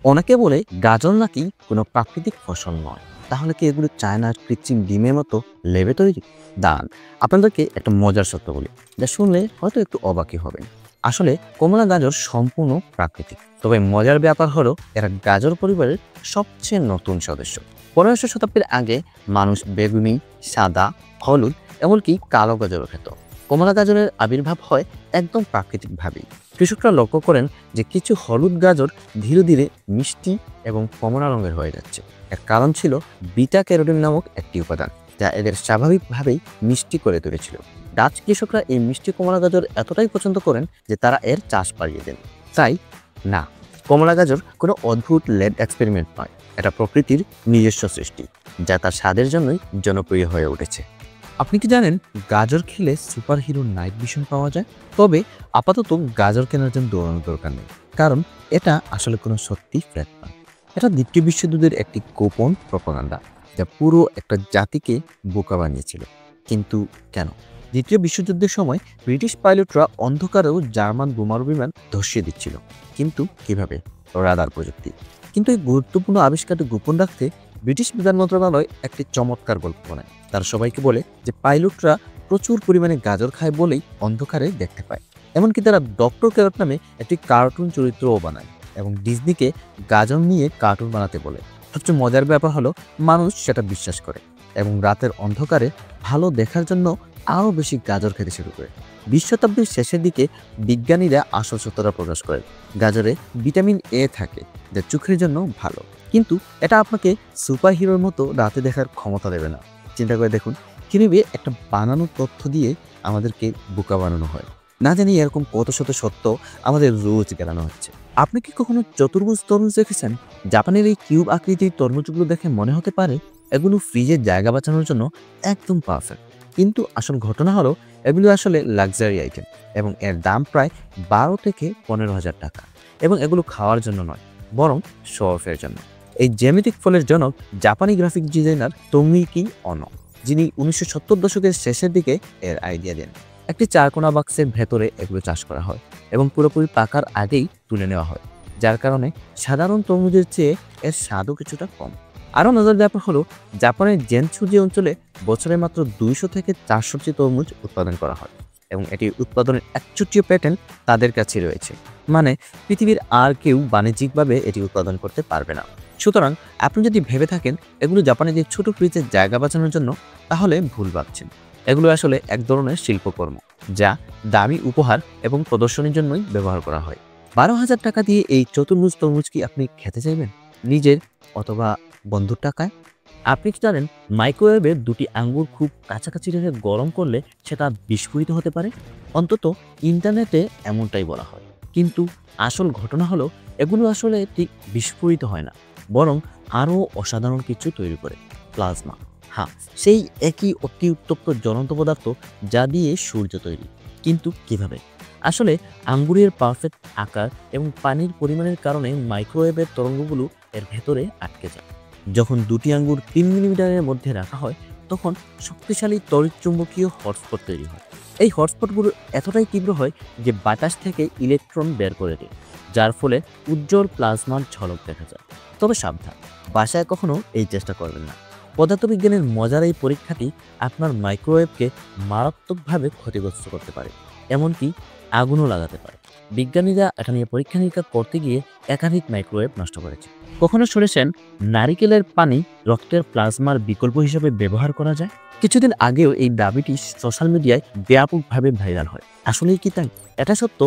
অনেকে বলে গাজর নাকি কোনো প্রাকৃতিক ফসল নয়। তাহলে কি এগুলো চায়নার কৃত্রিম ডিমের মতো লেবে তৈরি? দাঁড়ান, আপনাদেরকে একটা মজার সত্য বলি, যা শুনলে হয়তো একটু অবাকই হবেন। আসলে কমলা গাজর সম্পূর্ণ প্রাকৃতিক। তবে মজার ব্যাপার হলো এরা গাজর পরিবারের সবচেয়ে নতুন সদস্য। 1500 শতাব্দীর আগে মানুষ বেগুনি, সাদা, হলুদ, এমনকি কালো গাজরও খেত। কমলা গাজরের আবির্ভাব হয় একদম প্রাকৃতিকভাবেই। কৃষকরা লক্ষ্য করেন যে কিছু হলুদ গাজর ধীরে ধীরে মিষ্টি এবং কমলা রঙের হয়ে যাচ্ছে। এর কারণ ছিল বিটা ক্যারোটিন নামক একটি উপাদান, যা এদের স্বাভাবিকভাবেই মিষ্টি করে তুলেছিল। ডাচ কৃষকরা এই মিষ্টি কমলা গাজর এতটাই পছন্দ করেন যে তারা এর চাষ বাড়িয়ে দেন। তাই না, কমলা গাজর কোনো অদ্ভুত ল্যাব এক্সপেরিমেন্ট নয়, এটা প্রকৃতির নিজস্ব সৃষ্টি, যা তার স্বাদের জন্যই জনপ্রিয় হয়ে উঠেছে। আপনি কি জানেন গাজর খেলে সুপার হিরো নাইট ভিশন পাওয়া যায়? তবে আপাতত গাজর কেনার জন্য দৌড়ানোর দরকার নেই, কারণ এটা আসলে কোনো সত্যি ফ্ল্যাট নয়। এটা দ্বিতীয় বিশ্বযুদ্ধের একটি গোপন প্রপাগান্ডা, যা পুরো একটা জাতিকে বোকা বানিয়েছিল। কিন্তু কেন? দ্বিতীয় বিশ্বযুদ্ধের সময় ব্রিটিশ পাইলটরা অন্ধকারেও জার্মান বোমারু বিমান ধসিয়ে দিচ্ছিল। কিন্তু কিভাবে? রাডার প্রযুক্তি। কিন্তু এই গুরুত্বপূর্ণ আবিষ্কারটি গোপন রাখতে ব্রিটিশ বিমান মন্ত্রণালয় একটি চমৎকার গল্প বানায়। তারা সবাইকে বলে যে পাইলটরা প্রচুর পরিমাণে গাজর খায় বলেই অন্ধকারে দেখতে পায়। এমনকি তারা ডক্টর ক্যারট নামে একটি কার্টুন চরিত্রও বানায় এবং ডিজনিকে গাজর নিয়ে কার্টুন বানাতে বলে। সবচেয়ে মজার ব্যাপার হলো মানুষ সেটা বিশ্বাস করে এবং রাতের অন্ধকারে ভালো দেখার জন্য আরও বেশি গাজর খেতে শুরু করে। 20 শতাব্দীর শেষের দিকে বিজ্ঞানীরা আসল সত্যতা প্রকাশ করেন। গাজরে ভিটামিন এ থাকে, যা চোখের জন্য ভালো, কিন্তু এটা আপনাকে সুপার হিরোর মতো রাতে দেখার ক্ষমতা দেবে না। চিন্তা করে দেখুন, কিভাবে একটা বানানো তথ্য দিয়ে আমাদেরকে বোকা বানানো হয়। না জানি এরকম কত শত সত্য আমাদের রোজ গেলানো হচ্ছে। আপনি কি কখনো চতুর্ভুজ তরমুজ দেখেছেন? জাপানের এই কিউব আকৃতির তরমুজগুলো দেখে মনে হতে পারে এগুলো ফ্রিজের জায়গা বাঁচানোর জন্য একদম পারফেক্ট, কিন্তু আসল ঘটনা হলো এগুলো আসলে লাক্সারি আইটেম এবং এর দাম প্রায় 12 থেকে 15,000 টাকা। এবং এগুলো খাওয়ার জন্য নয়, বরং শো অফের জন্য। এই জ্যামিতিক ফলের জনক জাপানি গ্রাফিক ডিজাইনার তোমিকি অনো, যিনি 1970 দশকের শেষের দিকে এর আইডিয়া দেন। একটি চারকোনা বাক্সের ভেতরে এগুলো চাষ করা হয় এবং পুরোপুরি পাকার আগেই তুলে নেওয়া হয়, যার কারণে সাধারণ তরমুজের চেয়ে এর স্বাদও কিছুটা কম। আরও মজার ব্যাপার হলো জাপানের জেনসুজি অঞ্চলে বছরে মাত্র 200 থেকে 400টি তরমুজ উৎপাদন করা হয় এবং এটি উৎপাদনের একচুটীয় প্যাটার্ন তাদের কাছে রয়েছে। মানে পৃথিবীর আর কেউ বাণিজ্যিকভাবে এটি উৎপাদন করতে পারবে না। সুতরাং আপনি যদি ভেবে থাকেন এগুলো জাপানিদের ছোট ফ্রিজের জায়গা বাঁচানোর জন্য, তাহলে ভুল ভাবছেন। এগুলো আসলে এক ধরনের শিল্পকর্ম, যা দামি উপহার এবং প্রদর্শনীর জন্যই ব্যবহার করা হয়। 12,000 টাকা দিয়ে এই চতুর্ভুজ তরমুজ কি আপনি খেতে চাইবেন নিজের অথবা বন্ধুর টাকায়? আপনি কি জানেন মাইক্রোওয়েভে দুটি আঙ্গুর খুব কাছাকাছি রেখে গরম করলে সেটা বিস্ফোরিত হতে পারে? অন্তত ইন্টারনেটে এমনটাই বলা হয়। কিন্তু আসল ঘটনা হলো এগুলো আসলে ঠিক বিস্ফোরিত হয় না, বরং আরও অসাধারণ কিছু তৈরি করে, প্লাজমা। হ্যাঁ, সেই একই অতি উত্তপ্ত জ্বলন্ত পদার্থ যা দিয়ে সূর্য তৈরি। কিন্তু কিভাবে? আসলে আঙ্গুরের পারফেক্ট আকার এবং পানির পরিমাণের কারণে মাইক্রোওয়েভের তরঙ্গগুলো এর ভেতরে আটকে যায়। যখন দুটি আঙ্গুর 3 মিলিমিটারের মধ্যে রাখা হয়, তখন শক্তিশালী তড়িৎচুম্বকীয় হটস্পট তৈরি হয়। এই হটস্পটগুলো এতটাই তীব্র হয় যে বাতাস থেকে ইলেকট্রন বের করে দেয়, যার ফলে উজ্জ্বল প্লাজমার ঝলক দেখা যায়। তবে সাবধান, বাসায় কখনো এই চেষ্টা করবেন না। পদার্থবিজ্ঞানের মজার এই পরীক্ষাটি আপনার মাইক্রোওয়েভকে মারাত্মকভাবে ক্ষতিগ্রস্ত করতে পারে, এমনকি আগুনও লাগাতে পারে। বিজ্ঞানীরা এটা নিয়ে পরীক্ষা নিরীক্ষা করতে গিয়ে একাধিক মাইক্রোওয়েভ নষ্ট করেছে। কখনো শুনেছেন নারিকেলের পানি রক্তের প্লাজমার বিকল্প হিসেবে ব্যবহার করা যায়? কিছুদিন আগেও এই দাবিটি সোশ্যাল মিডিয়ায় ব্যাপকভাবে ভাইরাল হয়। আসলেই কি তাই? এটা সত্য,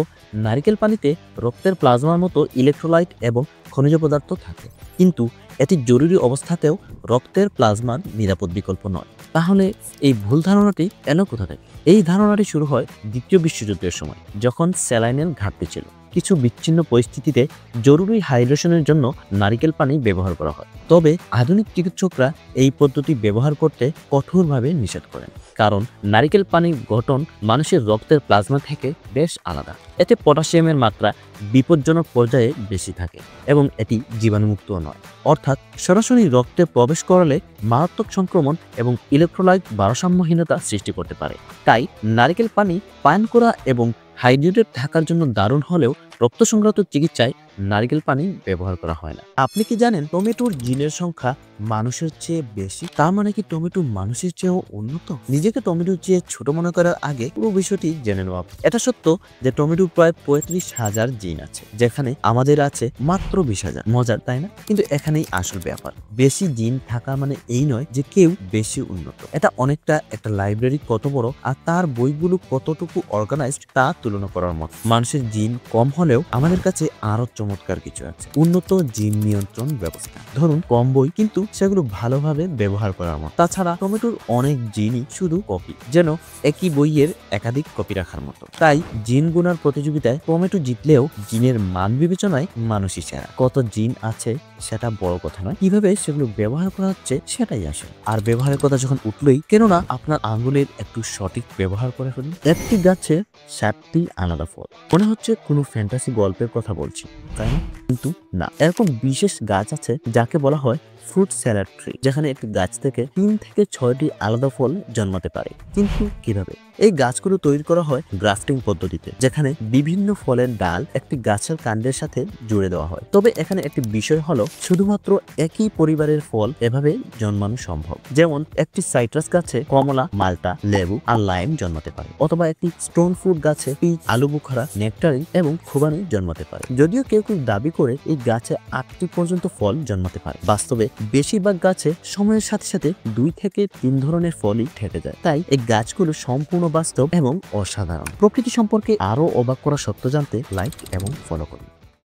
নারিকেল পানিতে রক্তের প্লাজমার মতো ইলেকট্রোলাইট এবং খনিজ পদার্থ থাকে, কিন্তু এটি জরুরি অবস্থাতেও রক্তের প্লাজমার নিরাপদ বিকল্প নয়। তাহলে এই ভুল ধারণাটি এলো কোথা থেকে? এই ধারণাটি শুরু হয় দ্বিতীয় বিশ্বযুদ্ধের সময়, যখন স্যালাইনের ঘাটতি ছিল। কিছু বিচ্ছিন্ন পরিস্থিতিতে জরুরি হাইড্রেশনের জন্য নারিকেল পানি ব্যবহার করা হয়। তবে আধুনিক চিকিৎসকরা এই পদ্ধতি ব্যবহার করতে কঠোরভাবে নিষেধ করেন, কারণ নারিকেল পানির গঠন মানুষের রক্তের প্লাজমা থেকে বেশ আলাদা। এতে পটাশিয়ামের মাত্রা বিপজ্জনক পর্যায়ে বেশি থাকে এবং এটি জীবাণুমুক্তও নয়, অর্থাৎ সরাসরি রক্তে প্রবেশ করালে মারাত্মক সংক্রমণ এবং ইলেকট্রোলাইট ভারসাম্যহীনতা সৃষ্টি করতে পারে। তাই নারিকেল পানি পান করা এবং হাইড্রেটেড থাকার জন্য দারুণ হলেও রক্ত সংক্রান্ত চিকিৎসায় নারকেল পানি ব্যবহার করা হয় না। আপনি কি জানেন টমেটোর জিনের সংখ্যা মানুষের চেয়ে বেশি? তার মানে কি টমেটো মানুষের চেয়েও উন্নত? নিজেকে টমেটোর চেয়ে ছোট মনে করার আগে পুরো বিষয়টি জেনে নেওয়া। এটা সত্য যে টমেটোর প্রায় 35,000 জিন আছে, যেখানে আমাদের আছে মাত্র 20,000। মজার তাই না? কিন্তু এখানেই আসল ব্যাপার। বেশি জিন থাকা মানে এই নয় যে কেউ বেশি উন্নত। এটা অনেকটা একটা লাইব্রেরি কত বড় আর তার বইগুলো কতটুকু অর্গানাইজড তা তুলনা করার মতো। মানুষের জিন কম হলেও আমাদের কাছে আরো চমৎকার কিছু আছে। উন্নত জিন নিয়ন্ত্রণ ব্যবস্থা। ধরুন কম বই কিন্তু সেগুলো ভালোভাবে ব্যবহার করার মতো। তাছাড়া টমেটোর অনেক জিনই শুধু কপি, যেন একই বইয়ের একাধিক কপি রাখার মতো। তাই জিন গুনার প্রতিযোগিতায় টমেটো জিতলেও জিনের মান বিবেচনায় মানুষই সেরা। কত জিন আছে সেটা বড় কথা নয়, কিভাবে সেগুলো ব্যবহার করা হচ্ছে সেটাই আসে। আর ব্যবহারের কথা যখন উঠলই, কেননা আপনার আঙ্গুলের একটু সঠিক ব্যবহার করে ফেলুন। একটি গাছে 7টি আলাদা ফল। মনে হচ্ছে কোনো ফ্যান্টাসি গল্পের কথা বলছি, তাই না? কিন্তু না, এরকম বিশেষ গাছ আছে যাকে বলা হয় ফ্রুট স্যালাড ট্রি, যেখানে একটি গাছ থেকে 3 থেকে 6টি আলাদা ফল জন্মাতে পারে। কিন্তু কিভাবে? এই গাছগুলো তৈরি করা হয় গ্রাফটিং পদ্ধতিতে, যেখানে বিভিন্ন ফলের ডাল একটি গাছের কাণ্ডের সাথে জুড়ে দেওয়া হয়। তবে এখানে একটি বিষয় হলো, শুধুমাত্র একই পরিবারের ফল এভাবে জন্মানো সম্ভব। যেমন একটি সাইট্রাস গাছে কমলা, মাল্টা, লেবু আর লাইম জন্মাতে পারে, অথবা একটি স্টোন ফ্রুট গাছে পিচ, আলু বুখারা, নেকটারিন এবং খুবানি জন্মাতে পারে। যদিও কেউ কেউ দাবি করে এই গাছে 8টি পর্যন্ত ফল জন্মাতে পারে, বাস্তবে বেশিরভাগ গাছে সময়ের সাথে সাথে 2 থেকে 3 ধরনের ফলই থেকে যায়। তাই এই গাছগুলো সম্পূর্ণ বাস্তব এবং অসাধারণ। প্রকৃতি সম্পর্কে আরো অবাক করা সত্য জানতে লাইক এবং ফলো করুন।